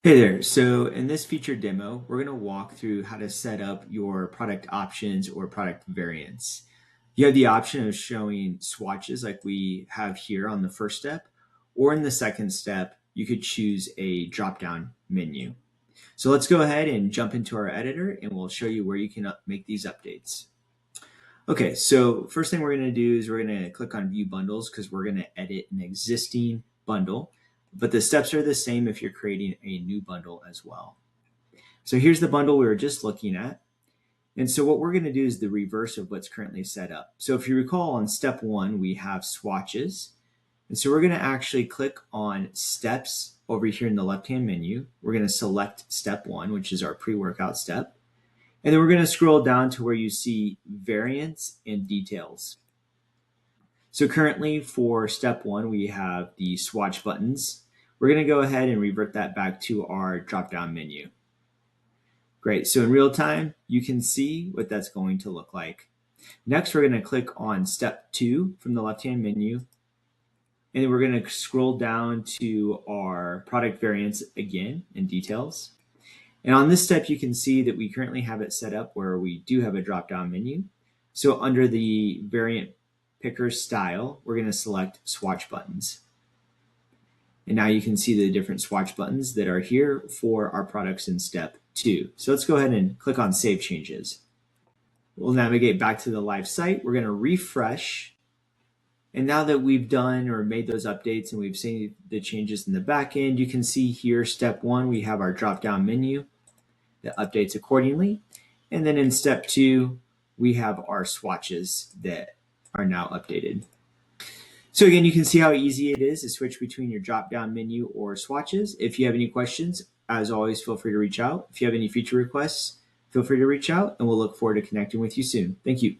Hey there. So in this feature demo, we're going to walk through how to set up your product options or product variants. You have the option of showing swatches like we have here on the first step, or in the second step, you could choose a drop-down menu. So let's go ahead and jump into our editor and we'll show you where you can make these updates. Okay, so first thing we're going to do is we're going to click on View Bundles because we're going to edit an existing bundle, but the steps are the same if you're creating a new bundle as well. So here's the bundle we were just looking at. And so what we're going to do is the reverse of what's currently set up. So if you recall on step one, we have swatches. And so we're going to actually click on steps over here in the left-hand menu. We're going to select step one, which is our pre-workout step. And then we're going to scroll down to where you see variants and details. So currently for step one, we have the swatch buttons. We're going to go ahead and revert that back to our drop-down menu. Great. So in real time, you can see what that's going to look like. Next, we're going to click on step two from the left-hand menu. And then we're going to scroll down to our product variants again in details. And on this step, you can see that we currently have it set up where we do have a drop-down menu. So under the variant picker style, we're going to select swatch buttons. And now you can see the different swatch buttons that are here for our products in step two. So let's go ahead and click on Save Changes. We'll navigate back to the live site. We're going to refresh. And now that we've done or made those updates and we've seen the changes in the back end, you can see here, step one, we have our drop-down menu that updates accordingly. And then in step two, we have our swatches that are now updated. So again, you can see how easy it is to switch between your drop-down menu or swatches. If you have any questions, as always, feel free to reach out. If you have any feature requests, feel free to reach out and we'll look forward to connecting with you soon. Thank you.